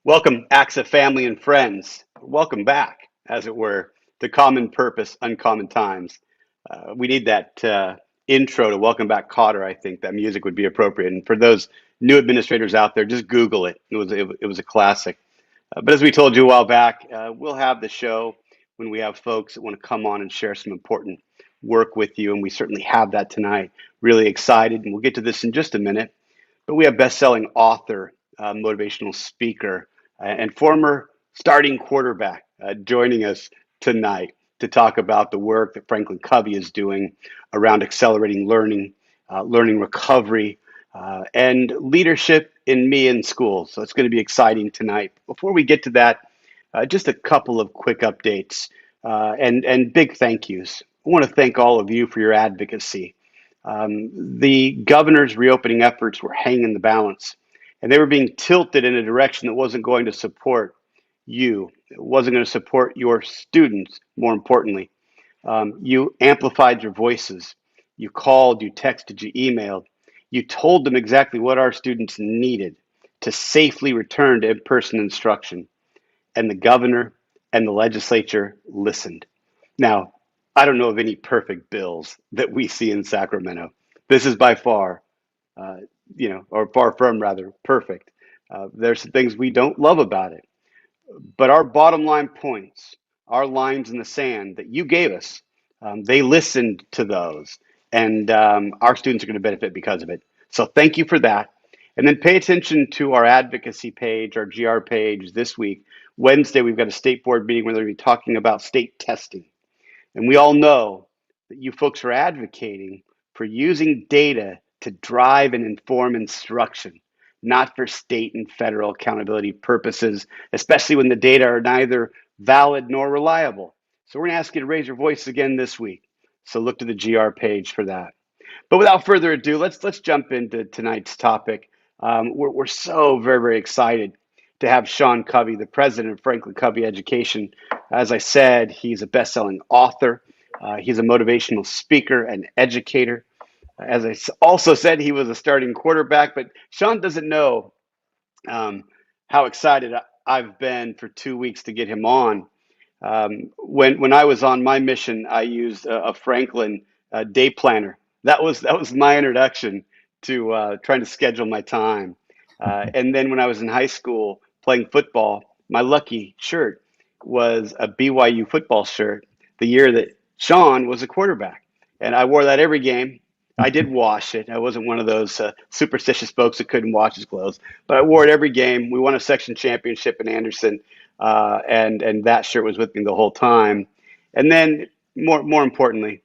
Welcome, ACSA family and friends. Welcome back, as it were, to Common Purpose, Uncommon Times. We need that intro to Welcome Back, Cotter. I think that music would be appropriate. And for those new administrators out there, just Google it. It was a classic. But as we told you a while back, we'll have the show when we have folks that want to come on and share some important work with you. And we certainly have that tonight. Really excited. And we'll get to this in just a minute. But we have best-selling author, motivational speaker, and former starting quarterback joining us tonight to talk about the work that Franklin Covey is doing around accelerating learning, learning recovery, and leadership in me in school. So it's going to be exciting tonight. Before we get to that, just a couple of quick updates and big thank yous. I want to thank all of you for your advocacy. The governor's reopening efforts were hanging the balance, and they were being tilted in a direction that wasn't going to support you. It wasn't going to support your students, more importantly. You amplified your voices. You called, you texted, you emailed. You told them exactly what our students needed to safely return to in-person instruction. And the governor and the legislature listened. Now, I don't know of any perfect bills that we see in Sacramento. This is by far, or far from rather, perfect. There's some things we don't love about it, but our bottom line points, our lines in the sand that you gave us, they listened to those, and our students are going to benefit because of it. So thank you for that. And then pay attention to our advocacy page, our GR page this week. Wednesday, we've got a state board meeting where they're going to be talking about state testing. And we all know that you folks are advocating for using data to drive and inform instruction, not for state and federal accountability purposes, especially when the data are neither valid nor reliable. So we're going to ask you to raise your voice again this week. So look to the GR page for that. But without further ado, let's jump into tonight's topic. We're so very, very excited to have Sean Covey, the president of Franklin Covey Education. As I said, he's a best-selling author. He's a motivational speaker and educator. As I also said, he was a starting quarterback, but Sean doesn't know how excited I've been for 2 weeks to get him on. When I was on my mission, I used a Franklin day planner. That was my introduction to trying to schedule my time. And then when I was in high school playing football, my lucky shirt was a BYU football shirt the year that Sean was a quarterback. And I wore that every game. I did wash it. I wasn't one of those superstitious folks that couldn't wash his clothes, but I wore it every game. We won a section championship in Anderson, and that shirt was with me the whole time. And then more importantly,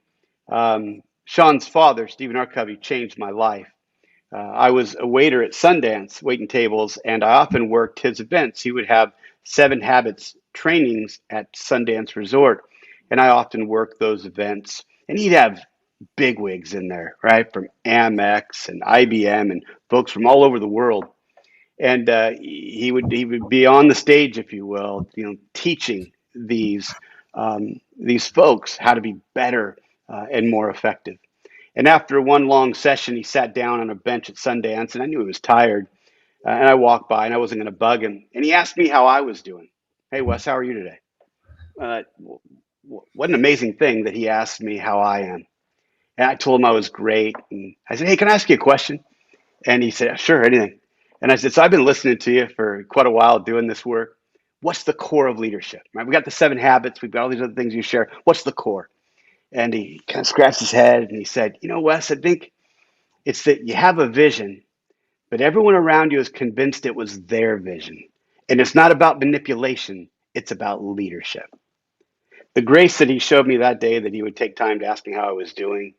Sean's father, Stephen R. Covey, changed my life. I was a waiter at Sundance, waiting tables, and I often worked his events. He would have 7 Habits trainings at Sundance Resort, and I often worked those events. And he'd have bigwigs in there, right, from Amex and IBM and folks from all over the world. And he would be on the stage, if you will, teaching these folks how to be better and more effective. And after one long session, he sat down on a bench at Sundance, and I knew he was tired. And I walked by, and I wasn't going to bug him. And he asked me how I was doing. Hey, Wes, how are you today? What an amazing thing that he asked me how I am. And I told him I was great. And I said, hey, can I ask you a question? And he said, sure, anything. And I said, so I've been listening to you for quite a while doing this work. What's the core of leadership? Right? We got the 7 habits. We've got all these other things you share. What's the core? And he kind of scratched his head and he said, Wes, I think it's that you have a vision, but everyone around you is convinced it was their vision. And it's not about manipulation. It's about leadership. The grace that he showed me that day, that he would take time to ask me how I was doing,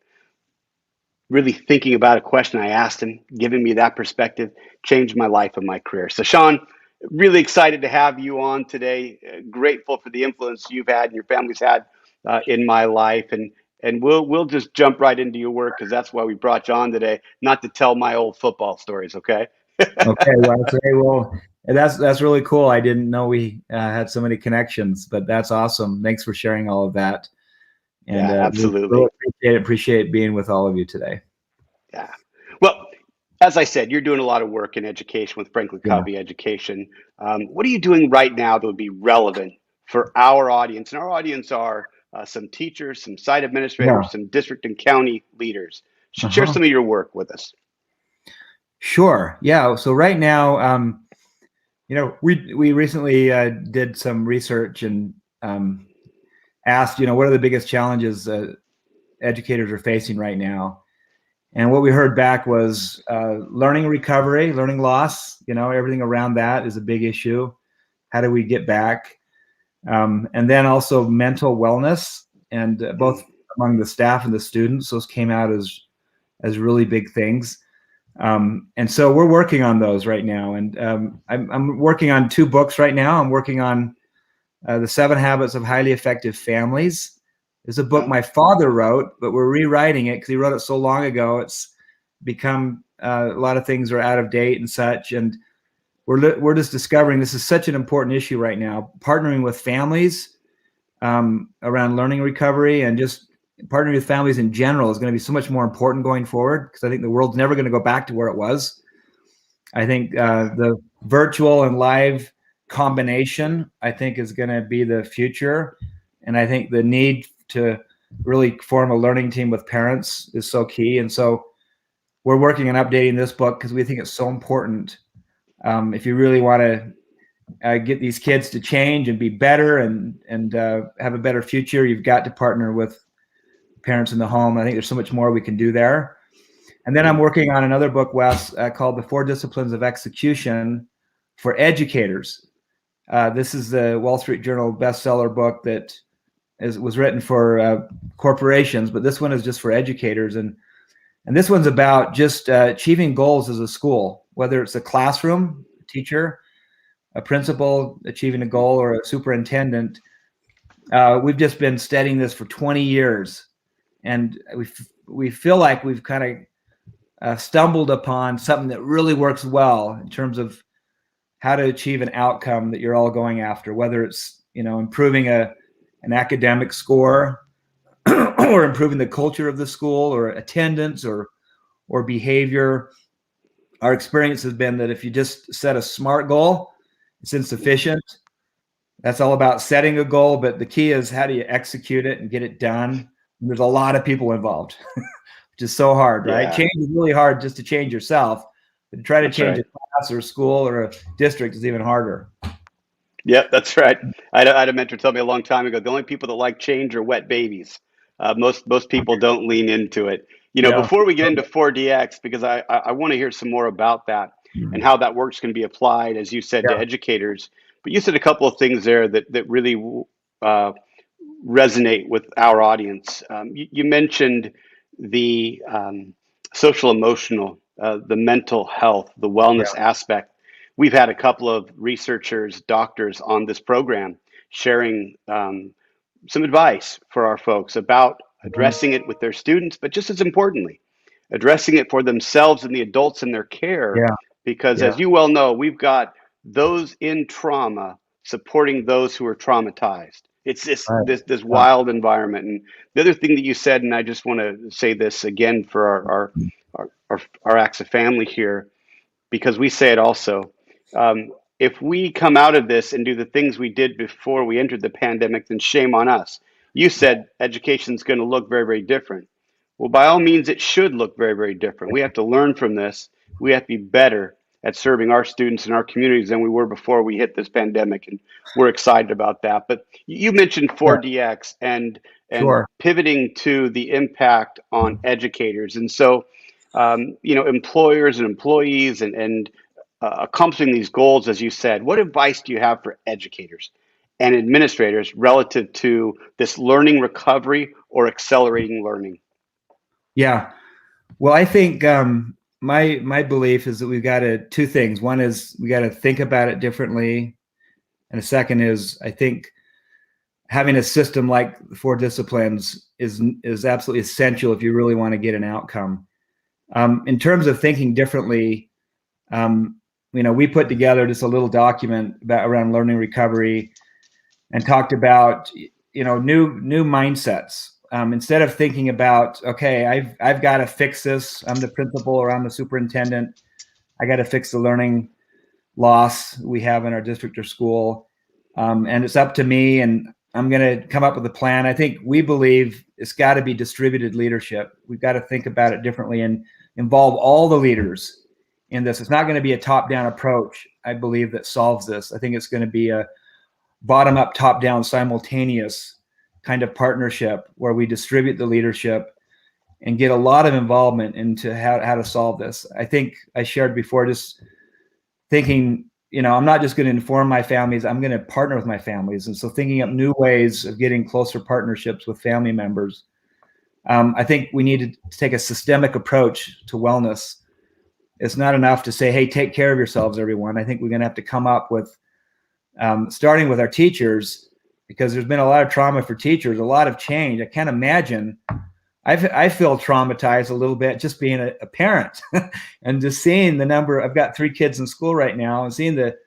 really thinking about a question I asked him, giving me that perspective, changed my life and my career. So Sean, really excited to have you on today. Grateful for the influence you've had and your family's had in my life. And we'll just jump right into your work, because that's why we brought you on today, not to tell my old football stories, okay? Okay, well, that's really cool. I didn't know we had so many connections, but that's awesome. Thanks for sharing all of that. And yeah, absolutely. Really appreciate being with all of you today. Yeah. Well, as I said, you're doing a lot of work in education with Franklin Yeah. Covey Education. What are you doing right now that would be relevant for our audience? And our audience are some teachers, some site Yeah. administrators, some district and county leaders. Share Uh-huh. some of your work with us. Sure. Yeah. So right now, we recently did some research and asked, what are the biggest challenges educators are facing right now? And what we heard back was learning recovery, learning loss. Everything around that is a big issue. How do we get back? And then also mental wellness, and both among the staff and the students, those came out as really big things. And so we're working on those right now. And I'm working on 2 books right now. I'm working on The 7 Habits of Highly Effective Families. It's a book my father wrote, but we're rewriting it because he wrote it so long ago. It's become a lot of things are out of date and such. And we're just discovering this is such an important issue right now. Partnering with families around learning recovery, and just partnering with families in general, is going to be so much more important going forward, because I think the world's never going to go back to where it was. I think the virtual and live combination, I think, is going to be the future. And I think the need to really form a learning team with parents is so key. And so we're working on updating this book because we think it's so important. If you really want to get these kids to change and be better and have a better future, you've got to partner with parents in the home. I think there's so much more we can do there. And then I'm working on another book, Wes, called The 4 Disciplines of Execution for Educators. This is the Wall Street Journal bestseller book that was written for corporations, but this one is just for educators. And this one's about just achieving goals as a school, whether it's a classroom, a teacher, a principal achieving a goal, or a superintendent. We've just been studying this for 20 years. And we feel like we've kind of stumbled upon something that really works well in terms of how to achieve an outcome that you're all going after, whether it's improving an academic score or improving the culture of the school, or attendance, or behavior. Our experience has been that if you just set a SMART goal, it's insufficient. That's all about setting a goal, but the key is how do you execute it and get it done? And there's a lot of people involved, which is so hard, right? Yeah. Change is really hard just to change yourself, but to try to That's change right. a class or a school or a district is even harder. Yep, that's right. I had a mentor tell me a long time ago, the only people that like change are wet babies. Most people don't lean into it. Yeah. Before we get into 4DX, because I want to hear some more about that and how that work's going to be applied, as you said, to Yeah. educators. But you said a couple of things there that really resonate with our audience. You mentioned the social emotional, the mental health, the wellness aspect. We've had a couple of researchers, doctors on this program sharing some advice for our folks about addressing it with their students, but just as importantly, addressing it for themselves and the adults in their care. Yeah. Because Yeah. as you well know, we've got those in trauma supporting those who are traumatized. It's Right. this wild environment. And the other thing that you said, and I just want to say this again for our ACSA family here, because we say it also. If we come out of this and do the things we did before we entered the pandemic, then shame on us. You said education is going to look very, very different. Well, by all means, it should look very, very different. We have to learn from this. We have to be better at serving our students and our communities than we were before we hit this pandemic, and we're excited about that. But you mentioned 4DX and Sure. pivoting to the impact on educators, and so employers and employees and accomplishing these goals, as you said. What advice do you have for educators and administrators relative to this learning recovery or accelerating learning? Yeah. Well, I think my belief is that we've got to 2 things. One is we got to think about it differently, and the second is I think having a system like the 4 disciplines is absolutely essential if you really want to get an outcome. In terms of thinking differently, we put together just a little document around learning recovery and talked about new mindsets instead of thinking about, okay, I've got to fix this. I'm the principal or I'm the superintendent. I got to fix the learning loss we have in our district or school. And it's up to me, and I'm going to come up with a plan. I think we believe it's got to be distributed leadership. We've got to think about it differently and involve all the leaders in this. It's not going to be a top-down approach, I believe, that solves this. I think it's going to be a bottom-up, top-down, simultaneous kind of partnership where we distribute the leadership and get a lot of involvement into how to solve this. I think I shared before, just thinking, I'm not just going to inform my families, I'm going to partner with my families. And so thinking up new ways of getting closer partnerships with family members. I think we need to take a systemic approach to wellness. It's not enough to say, hey, take care of yourselves, everyone. I think we're going to have to come up with, starting with our teachers, because there's been a lot of trauma for teachers, a lot of change. I can't imagine. I feel traumatized a little bit just being a parent and just seeing the number. I've got 3 kids in school right now, and seeing the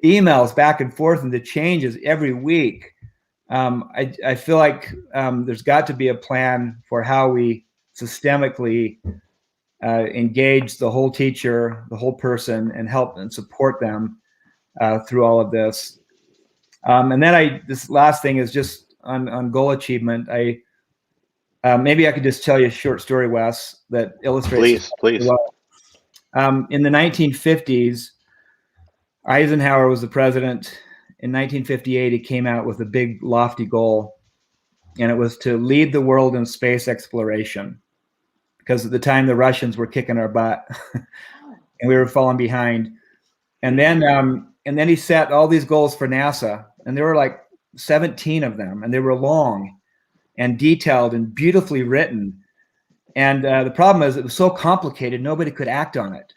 emails back and forth and the changes every week. I feel like there's got to be a plan for how we systemically engage the whole teacher, the whole person, and help and support them through all of this. And then this last thing is just on goal achievement. Maybe I could just tell you a short story, Wes, that illustrates. Please. In the 1950s, Eisenhower was the president. In 1958, he came out with a big, lofty goal, and it was to lead the world in space exploration. Because at the time, the Russians were kicking our butt, and we were falling behind. And then he set all these goals for NASA, and there were like 17 of them, and they were long and detailed and beautifully written. And the problem is it was so complicated, nobody could act on it,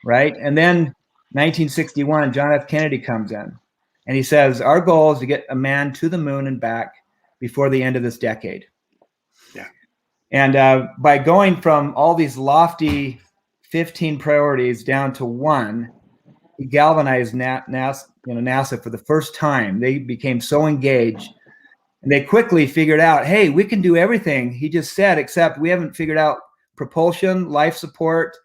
right? And then 1961, John F. Kennedy comes in, and he says, our goal is to get a man to the moon and back before the end of this decade. Yeah. And by going from all these lofty 15 priorities down to 1, he galvanized NASA for the first time. They became so engaged. And they quickly figured out, hey, we can do everything he just said, except we haven't figured out propulsion, life support,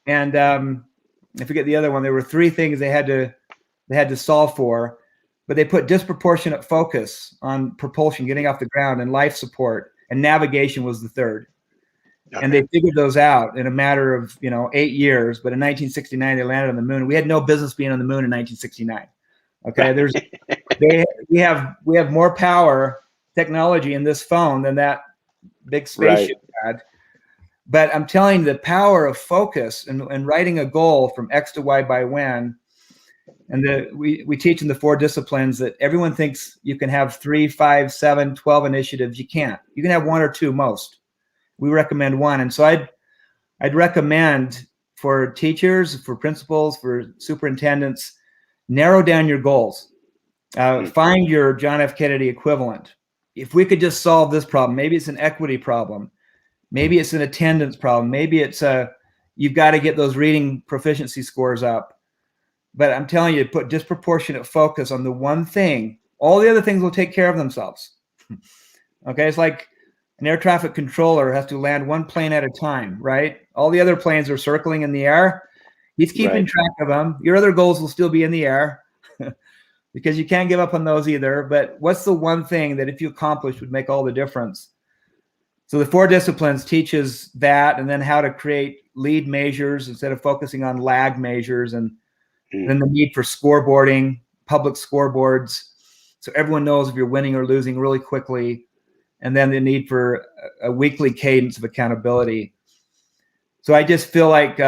and I forget the other one. There were 3 things they had to solve for, but they put disproportionate focus on propulsion, getting off the ground, and life support, and navigation was the 3rd. Okay. And they figured those out in a matter of 8 years. But in 1969, they landed on the moon. We had no business being on the moon in 1969. Okay, we have more power technology in this phone than that big spaceship had. But I'm telling you, the power of focus and writing a goal from X to Y by when, and we teach in the 4 disciplines that everyone thinks you can have 3, 5, 7, 12 initiatives. You can't. You can have 1 or 2 most. We recommend 1. And so I'd recommend for teachers, for principals, for superintendents, narrow down your goals. Find your John F. Kennedy equivalent. If we could just solve this problem, maybe it's an equity problem, maybe it's an attendance problem, maybe it's you've got to get those reading proficiency scores up. But I'm telling you, put disproportionate focus on the one thing. All the other things will take care of themselves. Okay, it's like an air traffic controller has to land 1 plane at a time, right? All the other planes are circling in the air. He's keeping track of them. Your other goals will still be in the air because you can't give up on those either. But what's the one thing that if you accomplish would make all the difference? So the 4 disciplines teaches that, and then how to create lead measures instead of focusing on lag measures, and then the need for scoreboarding, public scoreboards, so everyone knows if you're winning or losing really quickly, and then the need for a weekly cadence of accountability. So I just feel like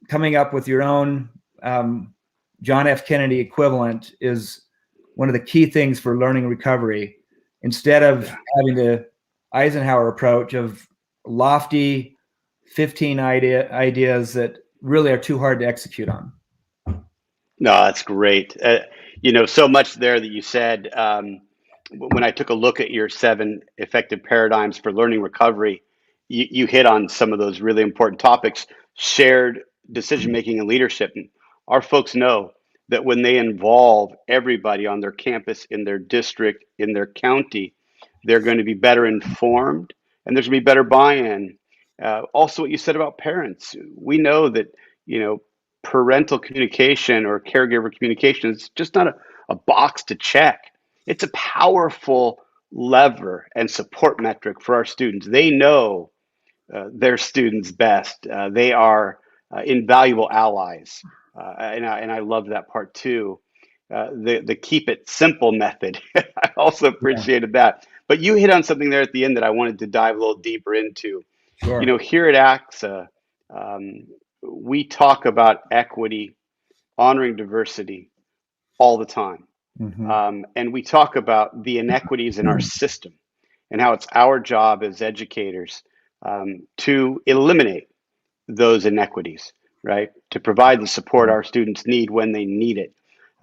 coming up with your own John F. Kennedy equivalent is one of the key things for learning recovery, instead of having the Eisenhower approach of lofty 15 ideas that really are too hard to execute on. No, that's great. So much there that you said. When I took a look at your 7 effective paradigms for learning recovery, you hit on some of those really important topics: shared decision-making and leadership. And our folks know that when they involve everybody on their campus, in their district, in their county, they're going to be better informed, and there's going to be better buy-in. Also, what you said about parents, we know that, parental communication or caregiver communication is just not a box to check. It's a powerful lever and support metric for our students. They know their students best. They are invaluable allies, and I love that part too. The keep it simple method. I also Yeah, appreciated that. But you hit on something there at the end that I wanted to dive a little deeper into. sure. Here at ACSA, um, we talk about equity, honoring diversity all the time. Hmm. And we talk about the inequities in our system and how it's our job as educators to eliminate those inequities, right? To provide the support our students need when they need it.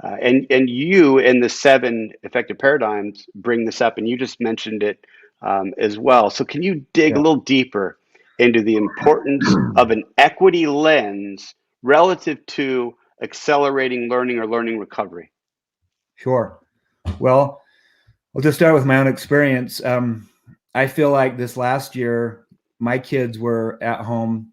And you in the 7 effective paradigms bring this up, and you just mentioned it as well. So can you dig a Yeah, little deeper into the importance of an equity lens relative to accelerating learning or learning recovery? sure. Well, I'll just start with my own experience. I feel like this last year, my kids were at home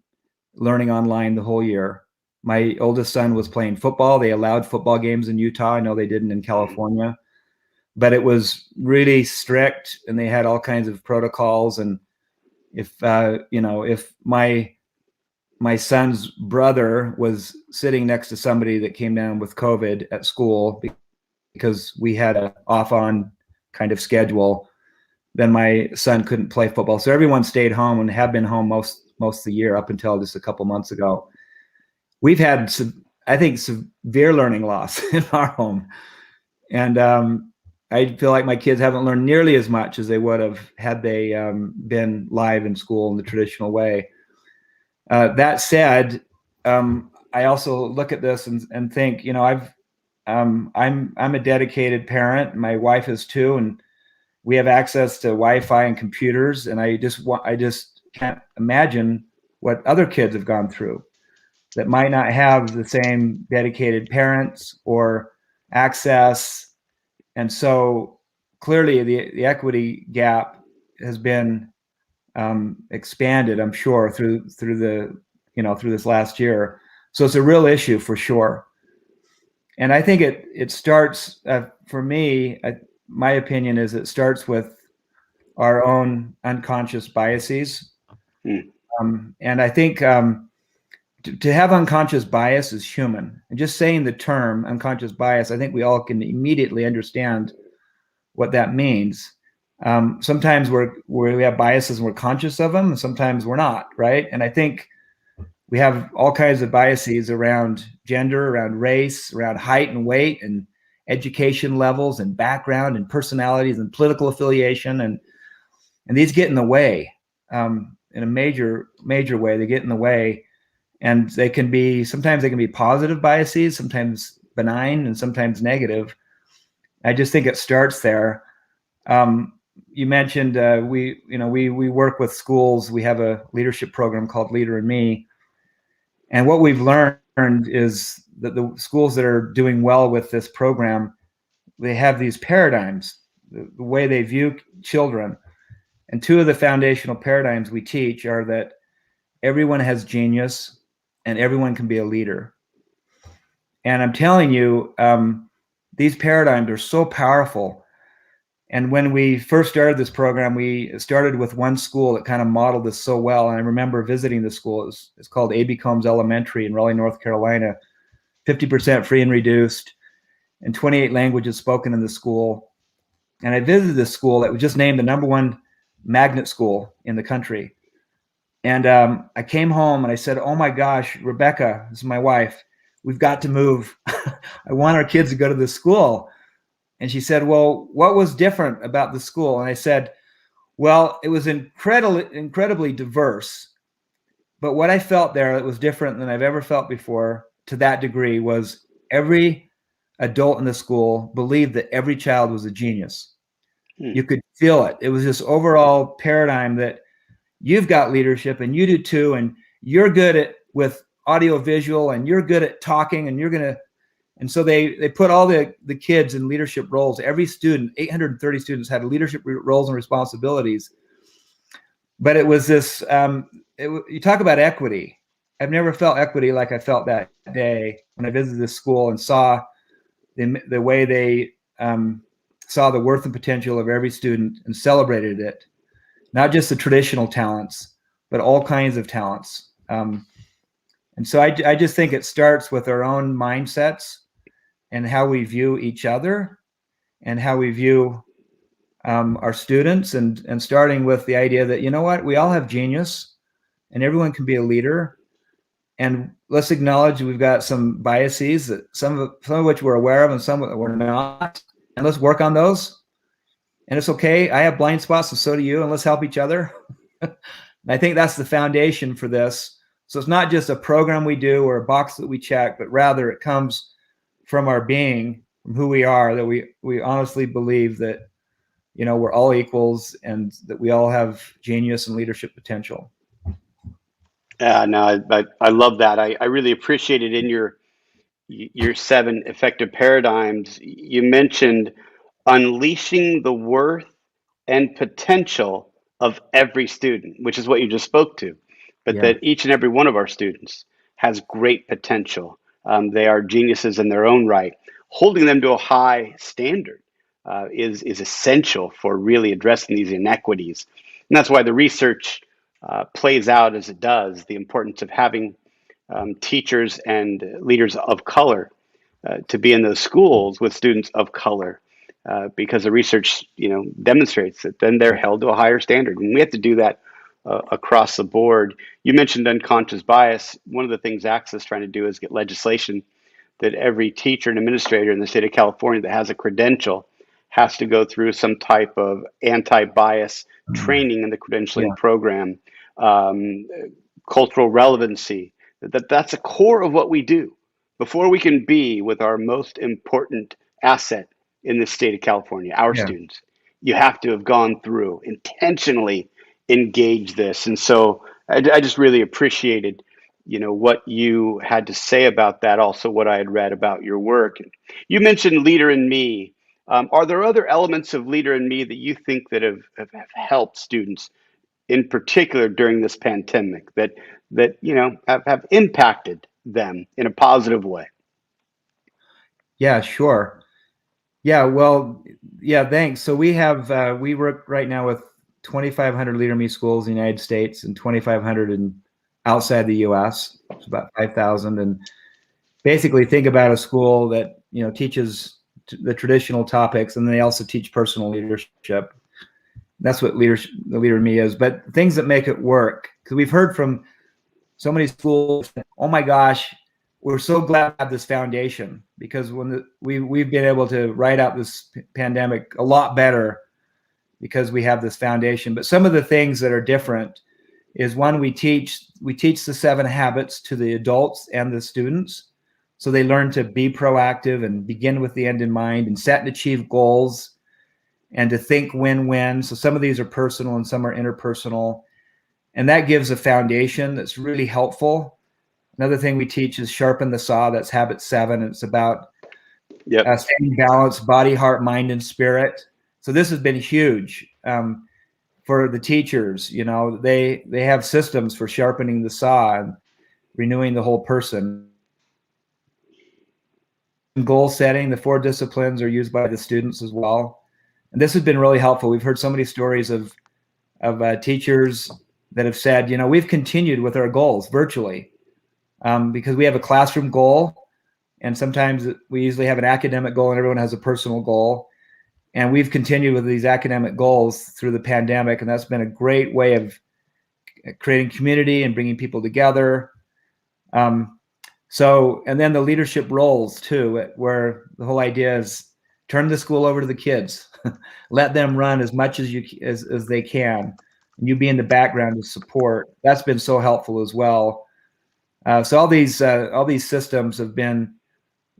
learning online the whole year. My oldest son was playing football. They allowed football games in Utah. I know they didn't in California, but it was really strict, and they had all kinds of protocols. And if my son's brother was sitting next to somebody that came down with COVID at school because we had a off on kind of schedule, then my son couldn't play football. So everyone stayed home and have been home most of the year up until just a couple months ago. We've had, I think, severe learning loss in our home. And I feel like my kids haven't learned nearly as much as they would have had they been live in school in the traditional way. That said, I also look at this and think, I'm a dedicated parent. My wife is too, and we have access to Wi-Fi and computers. And I just can't imagine what other kids have gone through that might not have the same dedicated parents or access. And so clearly the equity gap has been expanded, I'm sure, through this last year. So it's a real issue for sure. And I think it starts for me. My opinion is it starts with our own unconscious biases, Hmm. and I think to have unconscious bias is human. And just saying the term unconscious bias, I think we all can immediately understand what that means. Sometimes we have biases and we're conscious of them, and sometimes we're not, right? And I think we have all kinds of biases around gender, around race, around height and weight, and education levels, and background, and personalities, and political affiliation, and these get in the way in a major way. They get in the way, and sometimes they can be positive biases, sometimes benign, and sometimes negative. I just think it starts there. You mentioned we work with schools. We have a leadership program called Leader in Me. And what we've learned is that the schools that are doing well with this program, they have these paradigms, the way they view children. And 2 of the foundational paradigms we teach are that everyone has genius and everyone can be a leader. And I'm telling you, these paradigms are so powerful. And when we first started this program, we started with one school that kind of modeled this so well. And I remember visiting the school. It's called A.B. Combs Elementary in Raleigh, North Carolina, 50% free and reduced, and 28 languages spoken in the school. And I visited this school that was just named the #1 magnet school in the country. And I came home and I said, "Oh my gosh, Rebecca, this is my wife, we've got to move. I want our kids to go to this school." And she said, "Well, what was different about the school?" And I said, "Well, it was incredibly diverse. But what I felt there that was different than I've ever felt before to that degree was every adult in the school believed that every child was a genius. Hmm. You could feel it. It was this overall paradigm that you've got leadership and you do too, and you're good with audio visual, and you're good at talking, and you're going to And so they put all the kids in leadership roles. Every student, 830 students, had leadership roles and responsibilities. But it was this, you talk about equity. I've never felt equity like I felt that day when I visited this school and saw the way they saw the worth and potential of every student and celebrated it. Not just the traditional talents, but all kinds of talents. And so I just think it starts with our own mindsets and how we view each other and how we view our students, and starting with the idea that, you know what, we all have genius and everyone can be a leader. And let's acknowledge we've got some biases, that some of which we're aware of and some that we're not. And let's work on those. And it's okay. I have blind spots and so do you, and let's help each other. And I think that's the foundation for this. So it's not just a program we do or a box that we check, but rather it comes from our being, from who we are, that we honestly believe that, you know, we're all equals and that we all have genius and leadership potential. Yeah, no, I love that. I really appreciate it. In your 7 effective paradigms, you mentioned unleashing the worth and potential of every student, which is what you just spoke to, but Yeah. that each and every one of our students has great potential. They are geniuses in their own right. Holding them to a high standard is essential for really addressing these inequities. And that's why the research plays out as it does, the importance of having teachers and leaders of color to be in those schools with students of color, because the research, demonstrates that then they're held to a higher standard, and we have to do that across the board. You mentioned unconscious bias. One of the things ACSA is trying to do is get legislation that every teacher and administrator in the state of California that has a credential has to go through some type of anti-bias training in the credentialing program, cultural relevancy. That's a core of what we do. Before we can be with our most important asset in the state of California, our students, you have to have gone through, intentionally engage this. And so I just really appreciated, what you had to say about that, also what I had read about your work. You mentioned Leader in Me. Are there other elements of Leader in Me that you think that have helped students in particular during this pandemic, that have impacted them in a positive way? Yeah, sure. Yeah, well, yeah, thanks. So we work right now with 2,500 Leader in Me schools in the United States and 2,500 outside the US. It's about 5,000. And basically think about a school that, teaches the traditional topics, and they also teach personal leadership. That's what the Leader in Me is. But things that make it work, because we've heard from so many schools, oh my gosh, we're so glad to have this foundation, because when we've been able to ride out this pandemic a lot better because we have this foundation. But some of the things that are different is, one, we teach the 7 habits to the adults and the students, so they learn to be proactive and begin with the end in mind and set and achieve goals and to think win-win. So some of these are personal and some are interpersonal, and that gives a foundation that's really helpful. Another thing we teach is sharpen the saw. That's habit 7. It's about staying balanced, body, heart, mind, and spirit. So this has been huge for the teachers. They have systems for sharpening the saw and renewing the whole person. Goal setting, the 4 disciplines are used by the students as well. And this has been really helpful. We've heard so many stories of teachers that have said, we've continued with our goals virtually because we have a classroom goal, and sometimes we usually have an academic goal and everyone has a personal goal. And we've continued with these academic goals through the pandemic, and that's been a great way of creating community and bringing people together. And then the leadership roles too, where the whole idea is turn the school over to the kids, let them run as much as they can, and you be in the background to support. That's been so helpful as well. So all these systems have been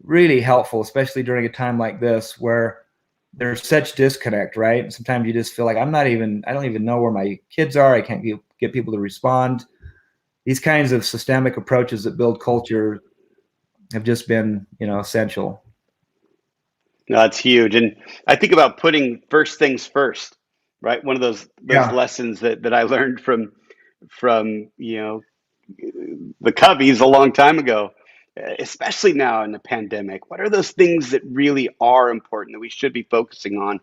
really helpful, especially during a time like this where there's such disconnect, right? Sometimes you just feel like I don't even know where my kids are. I can't get people to respond. These kinds of systemic approaches that build culture have just been, essential. No, that's huge. And I think about putting first things first, right? One of those Yeah, lessons that I learned from the Coveys a long time ago, especially now in the pandemic. What are those things that really are important that we should be focusing on?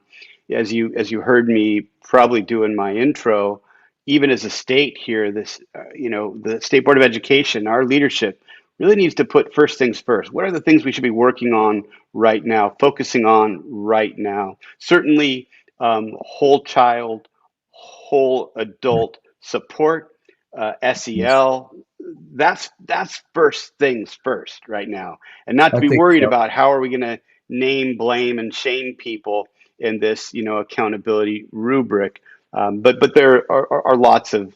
As you heard me probably do in my intro, even as a state here, the State Board of Education, our leadership really needs to put first things first. What are the things we should be working on right now, focusing on right now? Certainly, whole child, whole adult support, SEL. That's first things first right now, and not to I be think worried so. about how are we going to name, blame, and shame people in this accountability rubric. But there are lots of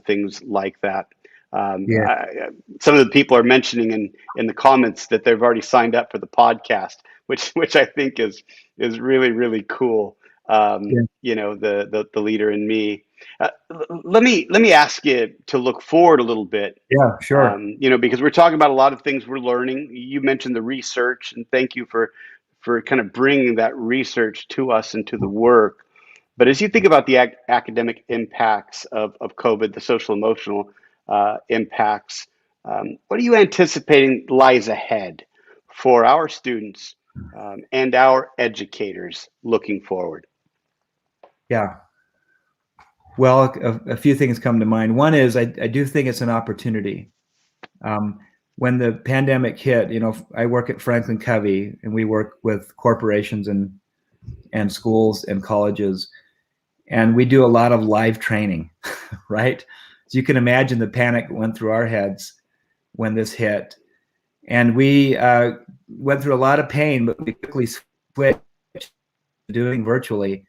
things like that. Um, Yeah, I, some of the people are mentioning in the comments that they've already signed up for the podcast, which I think is really really cool. yeah, The leader in me. Let me ask you to look forward a little bit, yeah, sure. because we're talking about a lot of things we're learning. You mentioned the research, and thank you for kind of bringing that research to us and to the work. But as you think about the academic impacts of COVID, the social emotional impacts, what are you anticipating lies ahead for our students and our educators looking forward? Yeah. Well, a few things come to mind. One is I do think it's an opportunity. Um, when the pandemic hit, I work at Franklin Covey, and we work with corporations and schools and colleges, and we do a lot of live training, right? So you can imagine the panic that went through our heads when this hit, and we went through a lot of pain, but we quickly switched to doing virtually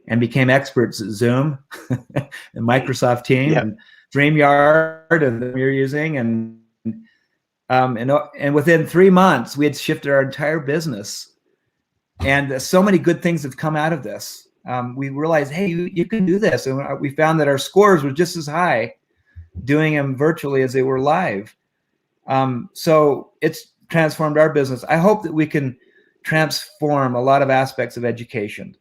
and became experts at Zoom and Microsoft Teams Yeah. and StreamYard and that we were using, and within 3 months we had shifted our entire business, and so many good things have come out of this. We realized, hey, you can do this, and we found that our scores were just as high doing them virtually as they were live. So it's transformed our business. I hope that we can transform a lot of aspects of education,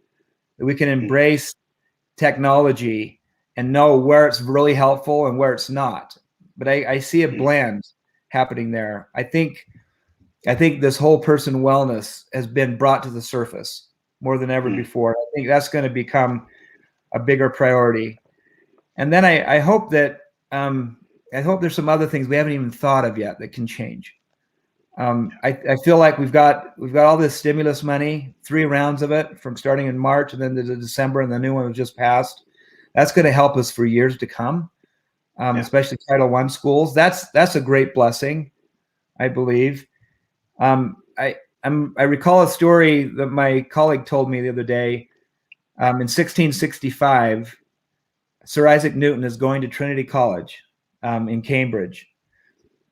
that we can embrace technology and know where it's really helpful and where it's not. But I see a blend happening there. I think this whole person wellness has been brought to the surface more than ever before. I think that's going to become a bigger priority. And then I hope that I hope there's some other things we haven't even thought of yet that can change. I feel like we've got all this stimulus money, 3 rounds of it, from starting in March and then to December, and the new one was just passed. That's going to help us for years to come, especially Title I schools. That's a great blessing, I believe. I recall a story that my colleague told me the other day. In 1665, Sir Isaac Newton is going to Trinity College in Cambridge,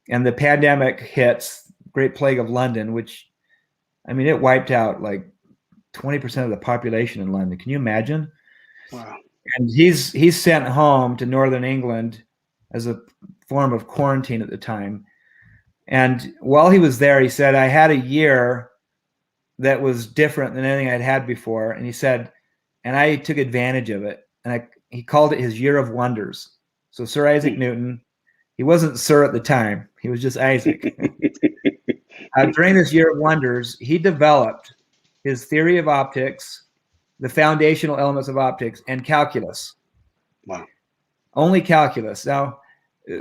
and the pandemic hits, Great Plague of London, which, I mean, it wiped out like 20% of the population in London. Can you imagine? Wow. And he's sent home to Northern England as a form of quarantine at the time. And while he was there, he said, I had a year that was different than anything I'd had before. And he said, and I took advantage of it. And he called it his year of wonders. So Sir Isaac Newton, he wasn't Sir at the time. He was just Isaac. During this year of wonders, he developed his theory of optics, the foundational elements of optics, and calculus. Wow. Only calculus. Now,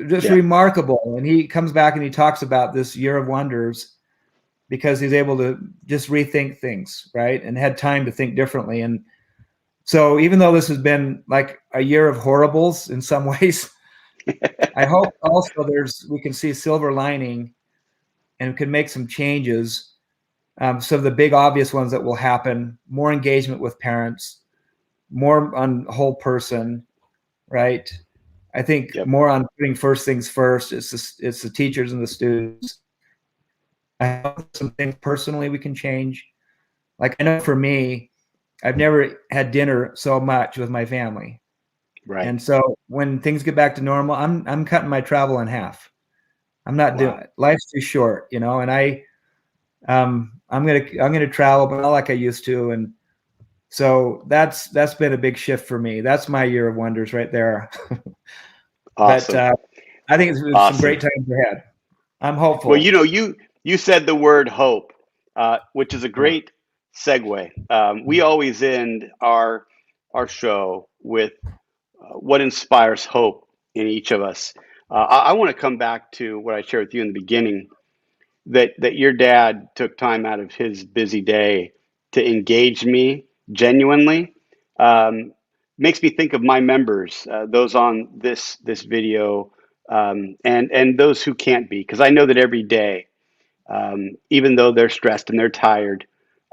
just remarkable. And he comes back and he talks about this year of wonders because he's able to just rethink things, right? And had time to think differently. And so even though this has been like a year of horribles in some ways, I hope also we can see silver lining and can make some changes. So the big obvious ones that will happen: more engagement with parents, more on whole person, right? I think more on putting first things first. It's the teachers and the students. I hope some things personally we can change. Like, I know for me, I've never had dinner so much with my family. Right. And so when things get back to normal, I'm cutting my travel in half. I'm not doing it. Life's too short, you know, and I'm gonna travel, but not like I used to. And so that's been a big shift for me. That's my year of wonders right there. Awesome. But I think it's some great times ahead. I'm hopeful. Well, you said the word hope, which is a great segue. We always end our show with what inspires hope in each of us. I want to come back to what I shared with you in the beginning, that your dad took time out of his busy day to engage me genuinely. Makes me think of my members, those on this video, and those who can't be, because I know that every day, even though they're stressed and they're tired,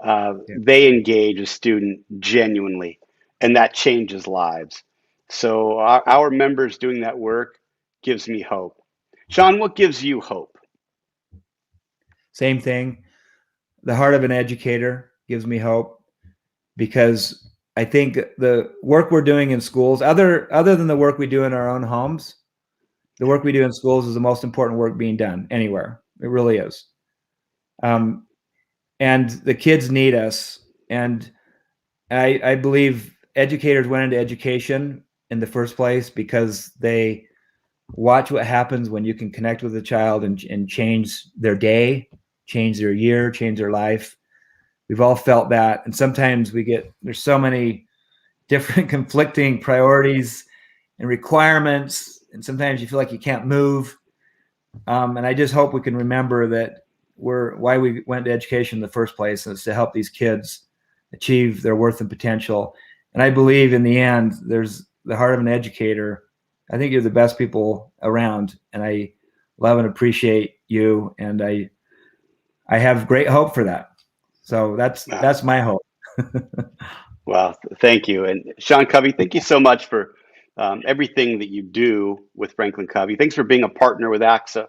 they engage a student genuinely, and that changes lives. So our members doing that work gives me hope. Sean, what gives you hope? Same thing. The heart of an educator gives me hope, because I think the work we're doing in schools, other than the work we do in our own homes, the work we do in schools is the most important work being done anywhere. It really is. And the kids need us. And I believe educators went into education in the first place because they watch what happens when you can connect with a child and change their day, change their year, change their life. We've all felt that. And sometimes there's so many different conflicting priorities and requirements. And sometimes you feel like you can't move. And I just hope we can remember that why we went to education in the first place is to help these kids achieve their worth and potential. And I believe in the end, there's the heart of an educator. I think you're the best people around, and I love and appreciate you. And I have great hope for that. So that's my hope. Well, thank you. And Sean Covey, thank you so much for everything that you do with Franklin Covey. Thanks for being a partner with ACSA.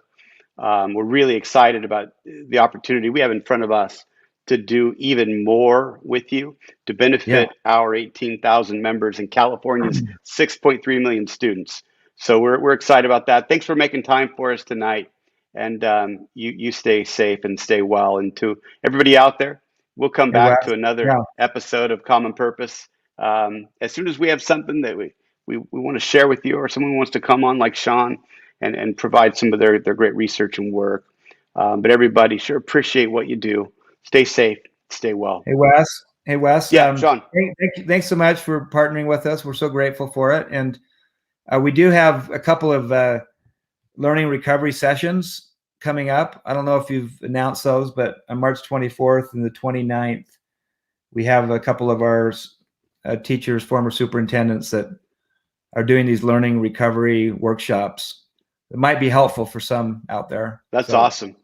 We're really excited about the opportunity we have in front of us to do even more with you to benefit our 18,000 members and California's 6.3 million students. So we're excited about that. Thanks for making time for us tonight. And you stay safe and stay well. And to everybody out there, we'll come back to another episode of Common Purpose. As soon as we have something that we want to share with you, or someone wants to come on like Sean and provide some of their great research and work. But everybody, sure appreciate what you do. Stay safe, stay well. Hey, Wes. Yeah, Sean. Thanks so much for partnering with us. We're so grateful for it. And we do have a couple of learning recovery sessions coming up. I don't know if you've announced those, but on March 24th and the 29th, we have a couple of our teachers, former superintendents, that are doing these learning recovery workshops. It might be helpful for some out there. That's awesome.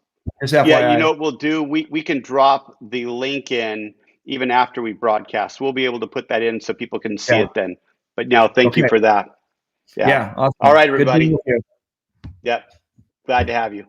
Yeah, you know what we'll do? We can drop the link in even after we broadcast. We'll be able to put that in so people can see it then. But now, thank you for that. Yeah. Awesome. All right, everybody. Yeah, glad to have you.